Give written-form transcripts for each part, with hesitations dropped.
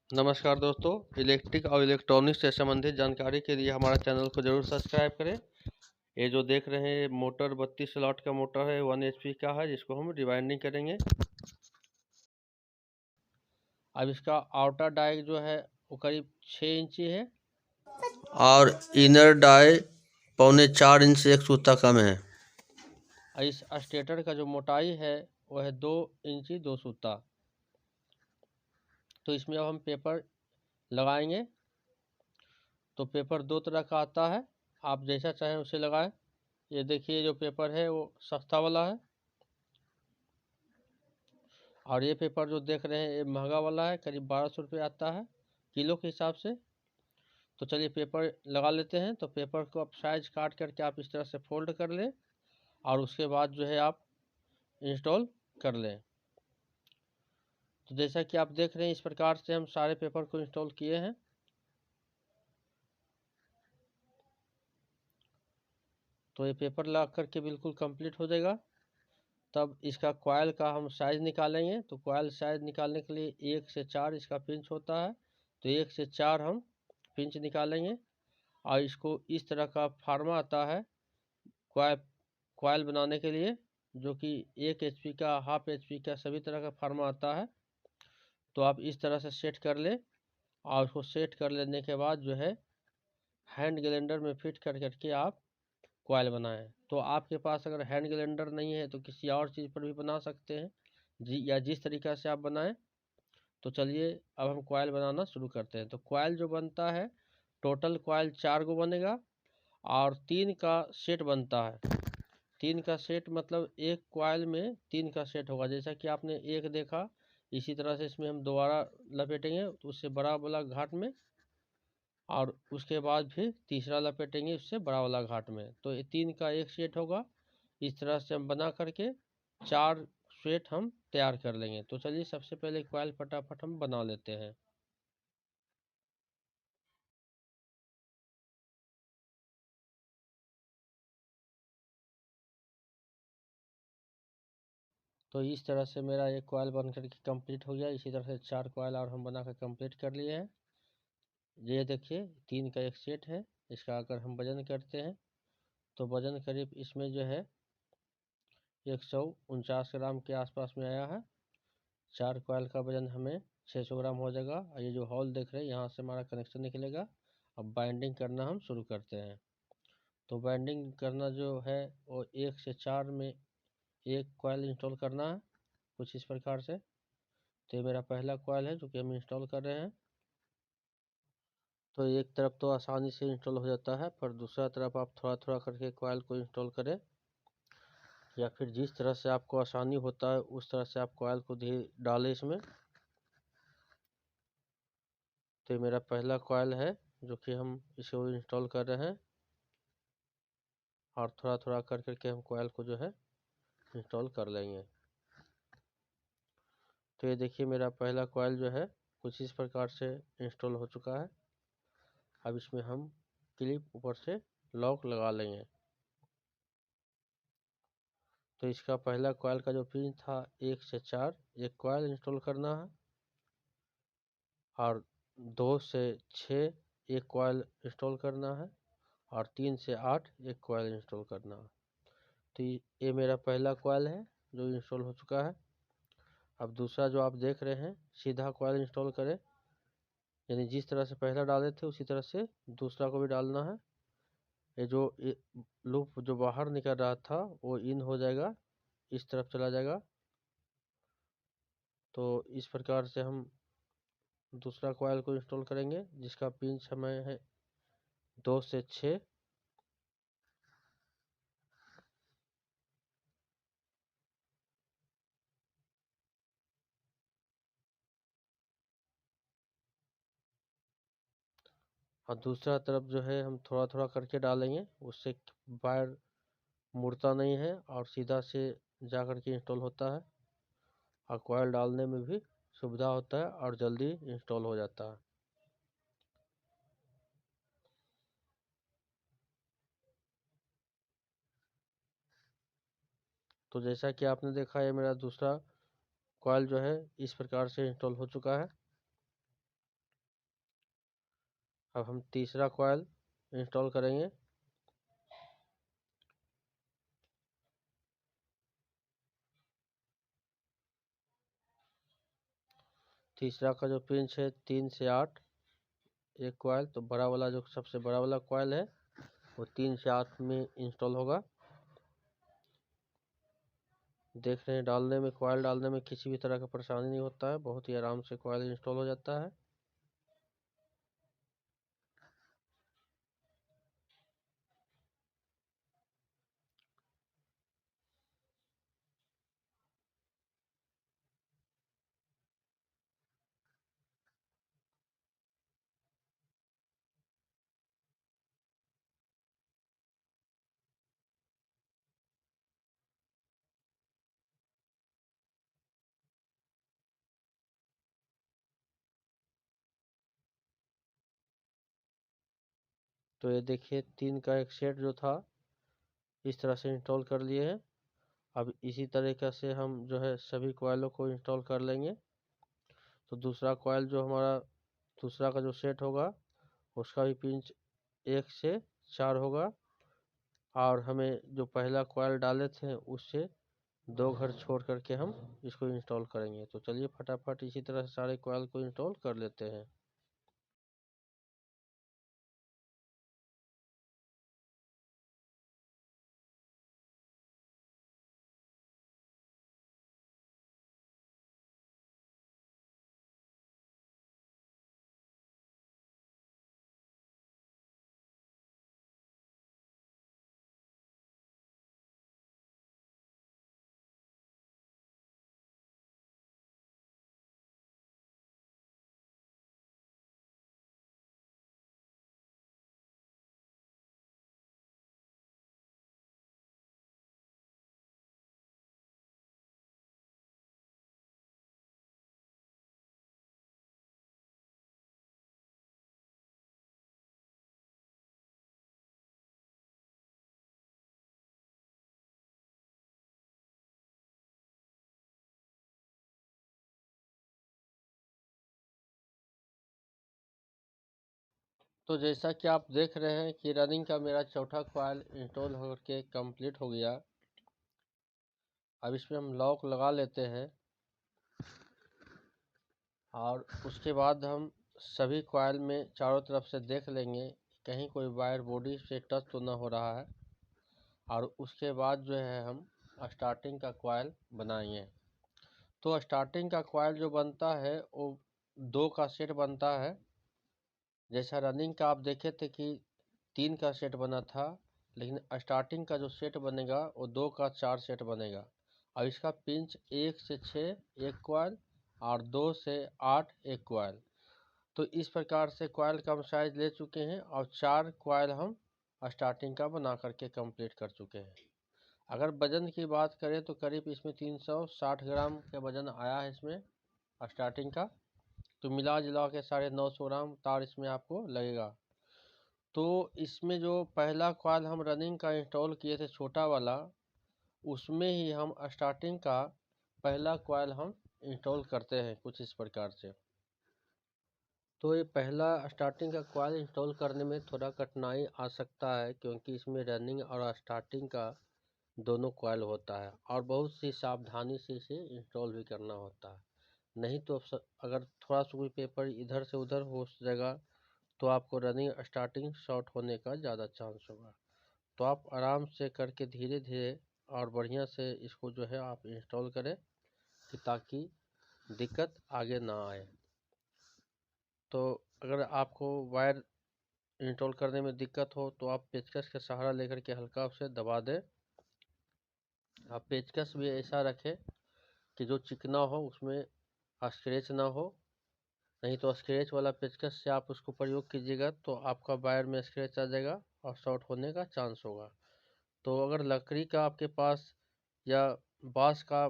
नमस्कार दोस्तों, इलेक्ट्रिक और इलेक्ट्रॉनिक्स से संबंधित जानकारी के लिए हमारा चैनल को ज़रूर सब्सक्राइब करें। ये जो देख रहे हैं मोटर 32 स्लॉट का मोटर है, 1 HP का है, जिसको हम रिवाइंडिंग करेंगे। अब इसका आउटर डाई जो है वो करीब 6 इंची है और इनर डाई 4.25 इंच से 1 सूता कम है। इस स्टेटर का जो मोटाई है वो है 2 इंची 2 सूता। तो इसमें अब हम पेपर लगाएंगे। तो पेपर दो तरह का आता है, आप जैसा चाहें उसे लगाएं। ये देखिए जो पेपर है वो सस्ता वाला है और ये पेपर जो देख रहे हैं ये महंगा वाला है, करीब 1200 रुपये आता है किलो के हिसाब से। तो चलिए पेपर लगा लेते हैं। तो पेपर को आप साइज काट करके आप इस तरह से फोल्ड कर लें और उसके बाद जो है आप इंस्टॉल कर लें। तो जैसा कि आप देख रहे हैं इस प्रकार से हम सारे पेपर को इंस्टॉल किए हैं। तो ये पेपर लगा करके बिल्कुल कंप्लीट हो जाएगा। तब इसका कॉयल का हम साइज़ निकालेंगे। तो कॉयल साइज़ निकालने के लिए 1 से 4 इसका पिंच होता है। तो 1 से 4 हम पिंच निकालेंगे और इसको इस तरह का फार्मा आता है कॉयल कॉयल बनाने के लिए, जो कि 1 HP का, हाफ HP का, सभी तरह का फार्मा आता है। तो आप इस तरह से सेट कर लें और उसको सेट कर लेने के बाद जो है हैंड ग्राइंडर में फिट कर करके आप कॉयल बनाएं। तो आपके पास अगर हैंड ग्राइंडर नहीं है तो किसी और चीज़ पर भी बना सकते हैं जी, या जिस तरीक़ा से आप बनाएं। तो चलिए अब हम कॉयल बनाना शुरू करते हैं। तो कॉयल जो बनता है, टोटल कॉयल 4 गो बनेगा और 3 का सेट बनता है। 3 का सेट मतलब एक कॉयल में 3 का सेट होगा। जैसा कि आपने एक देखा, इसी तरह से इसमें हम दोबारा लपेटेंगे तो उससे बड़ा वाला घाट में, और उसके बाद फिर तीसरा लपेटेंगे उससे बड़ा वाला घाट में। तो ये 3 का एक सेट होगा। इस तरह से हम बना करके 4 सेट हम तैयार कर लेंगे। तो चलिए सबसे पहले कॉयल फटाफट हम बना लेते हैं। तो इस तरह से मेरा एक कॉयल बन करके कंप्लीट हो गया। इसी तरह से 4 कॉयल और हम बना कर कंप्लीट कर लिए हैं। ये देखिए 3 का एक सेट है। इसका अगर हम वजन करते हैं तो वजन करीब इसमें जो है 149 ग्राम के आसपास में आया है। 4 कॉयल का वजन हमें 600 ग्राम हो जाएगा। और ये जो हॉल देख रहे हैं यहाँ से हमारा कनेक्शन निकलेगा। अब बाइंडिंग करना हम शुरू करते हैं। तो बाइंडिंग करना जो है वो 1 से 4 में एक कॉयल इंस्टॉल करना है, कुछ इस प्रकार से। तो ये मेरा पहला कॉयल है जो कि हम इंस्टॉल कर रहे हैं। तो एक तरफ तो आसानी से इंस्टॉल हो जाता है, पर दूसरा तरफ आप थोड़ा थोड़ा करके कॉयल को इंस्टॉल करें, या फिर जिस तरह से आपको आसानी होता है उस तरह से आप कॉयल को धीरे डालें इसमें। तो ये मेरा पहला कॉयल है जो कि हम इसे इंस्टॉल कर रहे हैं, और थोड़ा थोड़ा कर करके हम कॉयल को जो है इंस्टॉल कर लेंगे। तो ये देखिए मेरा पहला कॉयल जो है कुछ इस प्रकार से इंस्टॉल हो चुका है। अब इसमें हम क्लिप ऊपर से लॉक लगा लेंगे। तो इसका पहला कॉयल का जो पिन था 1 से 4 एक कॉयल इंस्टॉल करना है, और 2 से 6 एक कॉयल इंस्टॉल करना है, और 3 से 8 एक कॉयल इंस्टॉल करना है। तो ये मेरा पहला कॉयल है जो इंस्टॉल हो चुका है। अब दूसरा जो आप देख रहे हैं, सीधा कॉयल इंस्टॉल करें, यानी जिस तरह से पहला डाले थे उसी तरह से दूसरा को भी डालना है। ये जो लूप जो बाहर निकल रहा था वो इन हो जाएगा, इस तरफ चला जाएगा। तो इस प्रकार से हम दूसरा कॉयल को इंस्टॉल करेंगे, जिसका पिन समय है 2 से 6। और दूसरा तरफ जो है हम थोड़ा थोड़ा करके डालेंगे, उससे वायर मुड़ता नहीं है और सीधा से जा करके इंस्टॉल होता है, और कॉयल डालने में भी सुविधा होता है और जल्दी इंस्टॉल हो जाता है। तो जैसा कि आपने देखा है मेरा दूसरा कॉयल जो है इस प्रकार से इंस्टॉल हो चुका है। अब हम तीसरा कॉइल इंस्टॉल करेंगे। तीसरा का जो पिंच है 3 से 8 एक कॉइल, तो बड़ा वाला जो सबसे बड़ा वाला कॉइल है वो 3 से 8 में इंस्टॉल होगा। देख रहे हैं डालने में, कॉइल डालने में किसी भी तरह का परेशानी नहीं होता है, बहुत ही आराम से कॉइल इंस्टॉल हो जाता है। तो ये देखिए 3 का एक सेट जो था इस तरह से इंस्टॉल कर लिए हैं। अब इसी तरीके से हम जो है सभी कॉइलों को इंस्टॉल कर लेंगे। तो दूसरा कॉइल जो हमारा दूसरा का जो सेट होगा उसका भी पिंच 1 से 4 होगा, और हमें जो पहला कॉइल डाले थे उससे 2 घर छोड़ करके हम इसको इंस्टॉल करेंगे। तो चलिए फटाफट इसी तरह से सारे कॉइल को इंस्टॉल कर लेते हैं। तो जैसा कि आप देख रहे हैं कि रनिंग का मेरा चौथा कॉइल इंस्टॉल होकर कंप्लीट हो गया। अब इसमें हम लॉक लगा लेते हैं और उसके बाद हम सभी कॉइल में चारों तरफ से देख लेंगे कहीं कोई वायर बॉडी से टच तो ना हो रहा है। और उसके बाद जो है हम स्टार्टिंग का कॉइल बनाएंगे। तो स्टार्टिंग का कॉइल जो बनता है वो 2 का सेट बनता है। जैसा रनिंग का आप देखे थे कि 3 का सेट बना था, लेकिन स्टार्टिंग का जो सेट बनेगा वो 2 का 4 सेट बनेगा। और इसका पिंच 1 से 6 एक कॉइल और 2 से 8 एक कॉइल। तो इस प्रकार से कॉइल का हम साइज ले चुके हैं और 4 कॉइल हम स्टार्टिंग का बना करके कंप्लीट कर चुके हैं। अगर वजन की बात करें तो करीब इसमें 360 ग्राम का वजन आया है इसमें स्टार्टिंग का। तो मिला जुला के 950 ग्राम तार इसमें आपको लगेगा। तो इसमें जो पहला कॉइल हम रनिंग का इंस्टॉल किए थे छोटा वाला, उसमें ही हम स्टार्टिंग का पहला कॉइल हम इंस्टॉल करते हैं कुछ इस प्रकार से। तो ये पहला स्टार्टिंग का कॉइल इंस्टॉल करने में थोड़ा कठिनाई आ सकता है, क्योंकि इसमें रनिंग और स्टार्टिंग का दोनों कॉइल होता है और बहुत सी सावधानी से इसे इंस्टॉल भी करना होता है। नहीं तो अगर थोड़ा सा कोई पेपर इधर से उधर हो जाएगा तो आपको रनिंग स्टार्टिंग शॉर्ट होने का ज़्यादा चांस होगा। तो आप आराम से करके धीरे धीरे और बढ़िया से इसको जो है आप इंस्टॉल करें कि ताकि दिक्कत आगे ना आए। तो अगर आपको वायर इंस्टॉल करने में दिक्कत हो तो आप पेचकस का सहारा लेकर के हल्का से दबा दें। आप पेचकस भी ऐसा रखें कि जो चिकना हो उसमें स्क्रैच ना हो, नहीं तो स्क्रैच वाला पेचकस से आप उसको प्रयोग कीजिएगा तो आपका वायर में स्क्रैच आ जाएगा और शॉर्ट होने का चांस होगा। तो अगर लकड़ी का आपके पास या बांस का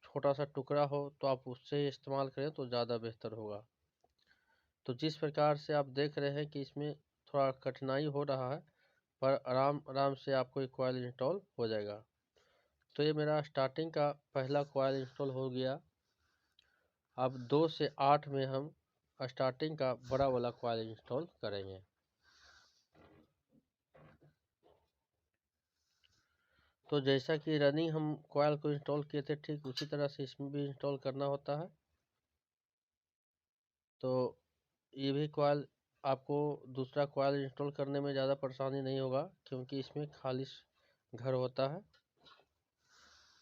छोटा सा टुकड़ा हो तो आप उससे इस्तेमाल करें तो ज़्यादा बेहतर होगा। तो जिस प्रकार से आप देख रहे हैं कि इसमें थोड़ा कठिनाई हो रहा है, पर आराम आराम से आपको ये कॉइल इंस्टॉल हो जाएगा। तो ये मेरा स्टार्टिंग का पहला कॉइल इंस्टॉल हो गया। अब 2 से 8 में हम स्टार्टिंग का बड़ा वाला कॉइल इंस्टॉल करेंगे। तो जैसा कि रनिंग हम कॉयल को इंस्टॉल किए थे, ठीक उसी तरह से इसमें भी इंस्टॉल करना होता है। तो ये भी कॉयल आपको दूसरा कॉयल इंस्टॉल करने में ज़्यादा परेशानी नहीं होगा, क्योंकि इसमें खाली घर होता है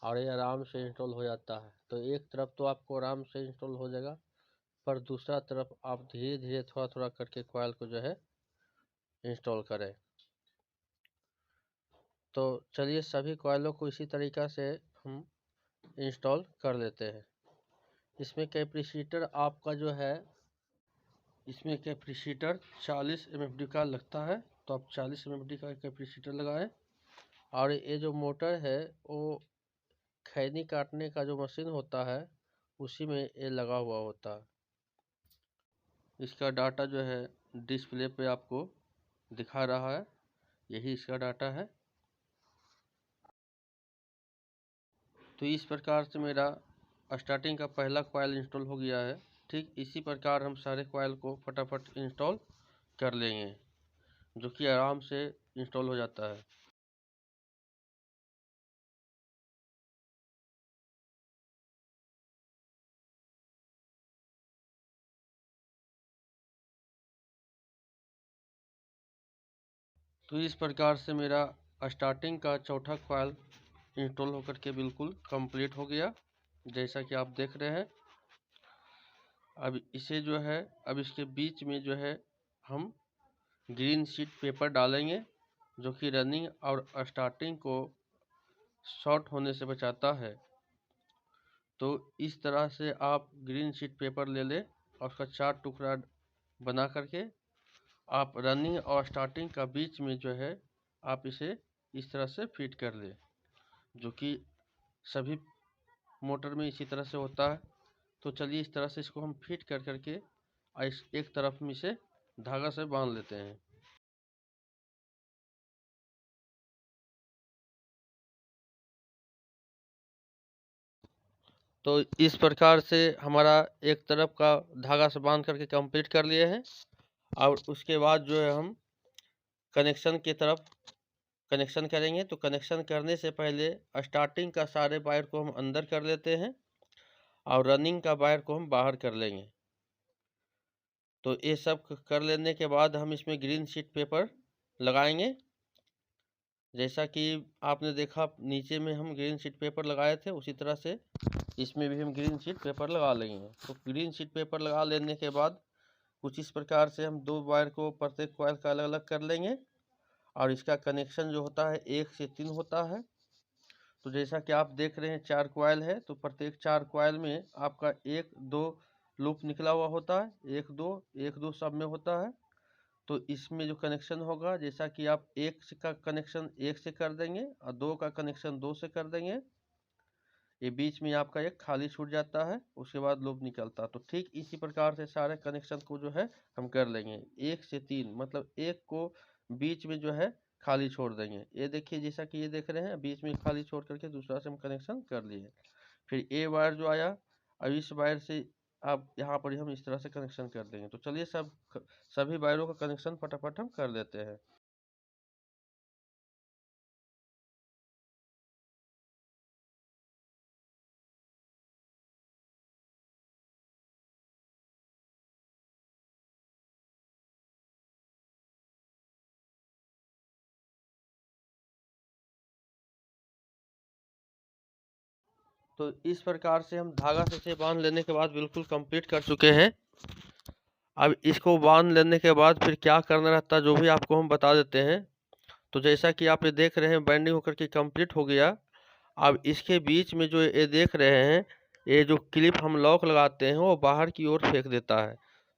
और ये आराम से इंस्टॉल हो जाता है। तो एक तरफ तो आपको आराम से इंस्टॉल हो जाएगा, पर दूसरा तरफ आप धीरे धीरे थोड़ा थोड़ा करके कॉयल को जो है इंस्टॉल करें। तो चलिए सभी कॉयलों को इसी तरीक़ा से हम इंस्टॉल कर लेते हैं। इसमें कैपेसिटर आपका जो है, इसमें कैपेसिटर 40 MFD का लगता है, तो आप 40 MFD का कैपेसिटर लगाएं। और ये जो मोटर है वो खैनी काटने का जो मशीन होता है उसी में ये लगा हुआ होता है। इसका डाटा जो है डिस्प्ले पे आपको दिखा रहा है, यही इसका डाटा है। तो इस प्रकार से मेरा स्टार्टिंग का पहला कॉयल इंस्टॉल हो गया है। ठीक इसी प्रकार हम सारे कॉयल को फटाफट इंस्टॉल कर लेंगे, जो कि आराम से इंस्टॉल हो जाता है। तो इस प्रकार से मेरा स्टार्टिंग का चौथा कॉयल इंस्टॉल होकर के बिल्कुल कंप्लीट हो गया, जैसा कि आप देख रहे हैं। अब इसे जो है, अब इसके बीच में जो है हम ग्रीन शीट पेपर डालेंगे, जो कि रनिंग और स्टार्टिंग को शॉर्ट होने से बचाता है। तो इस तरह से आप ग्रीन शीट पेपर ले लें और उसका 4 टुकड़ा बना करके आप रनिंग और स्टार्टिंग का बीच में जो है आप इसे इस तरह से फिट कर लें, जो कि सभी मोटर में इसी तरह से होता है। तो चलिए इस तरह से इसको हम फिट कर करके इस एक तरफ में इसे धागा से बांध लेते हैं। तो इस प्रकार से हमारा एक तरफ का धागा से बांध करके कंप्लीट कर लिए हैं। और उसके बाद जो है हम कनेक्शन की तरफ कनेक्शन करेंगे। तो कनेक्शन करने से पहले स्टार्टिंग का सारे वायर को हम अंदर कर लेते हैं और रनिंग का वायर को हम बाहर कर लेंगे। तो ये सब कर लेने के बाद हम इसमें ग्रीन शीट पेपर लगाएंगे। जैसा कि आपने देखा नीचे में हम ग्रीन शीट पेपर लगाए थे, उसी तरह से इसमें भी हम ग्रीन शीट पेपर लगा लेंगे। तो ग्रीन शीट पेपर लगा लेने के बाद कुछ इस प्रकार से हम 2 वायर को प्रत्येक कॉइल का अलग अलग कर लेंगे और इसका कनेक्शन जो होता है 1 से 3 होता है। तो जैसा कि आप देख रहे हैं 4 कॉइल है, तो प्रत्येक 4 कॉइल में आपका 1-2 लूप निकला हुआ होता है, 1-2 सब में होता है। तो इसमें जो कनेक्शन होगा, जैसा कि आप 1 से का कनेक्शन 1 से कर देंगे और 2 का कनेक्शन 2 से कर देंगे, ये बीच में आपका एक खाली छूट जाता है, उसके बाद लूप निकलता है। तो ठीक इसी प्रकार से सारे कनेक्शन को जो है हम कर लेंगे 1 से 3, मतलब एक को बीच में जो है खाली छोड़ देंगे। ये देखिए जैसा कि ये देख रहे हैं, बीच में खाली छोड़ करके दूसरा से हम कनेक्शन कर लिए। फिर ए वायर जो आया, अब इस वायर से अब यहाँ पर हम इस तरह से कनेक्शन कर देंगे। तो चलिए सभी वायरों का कनेक्शन फटाफट हम कर लेते हैं। तो इस प्रकार से हम धागा से इसे बांध लेने के बाद बिल्कुल कंप्लीट कर चुके हैं। अब इसको बांध लेने के बाद फिर क्या करना रहता है, जो भी आपको हम बता देते हैं। तो जैसा कि आप ये देख रहे हैं बाइंडिंग होकर के कंप्लीट हो गया। अब इसके बीच में जो ये देख रहे हैं, ये जो क्लिप हम लॉक लगाते हैं वो बाहर की ओर फेंक देता है।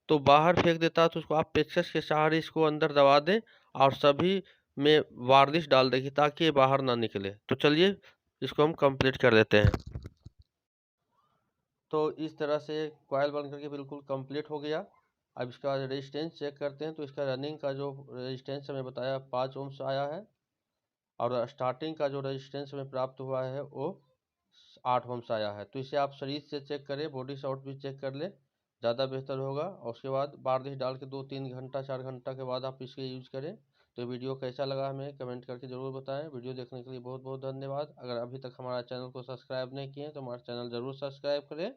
तो बाहर फेंक देता है तो उसको आप पेचकस के सहारे इसको अंदर दबा दें और सभी में वार्निश डाल देंगे ताकि ये बाहर ना निकले। तो चलिए इसको हम कंप्लीट कर लेते हैं। तो इस तरह से कॉयल बन करके बिल्कुल कंप्लीट हो गया। अब इसका रेजिस्टेंस चेक करते हैं। तो इसका रनिंग का जो रेजिस्टेंस हमें बताया 5 ओम से आया है और स्टार्टिंग का जो रेजिस्टेंस हमें प्राप्त हुआ है वो 8 ओम से आया है। तो इसे आप शरीर से चेक करें, बॉडी शॉट भी चेक कर लें, ज़्यादा बेहतर होगा। और उसके बाद वार्निश डाल के 2-3 घंटा 4 घंटा के बाद आप इसके यूज़ करें, तो वीडियो कैसा लगा हमें कमेंट करके ज़रूर बताएं। वीडियो देखने के लिए बहुत बहुत धन्यवाद। अगर अभी तक हमारा चैनल को सब्सक्राइब नहीं किए तो हमारा चैनल ज़रूर सब्सक्राइब करें।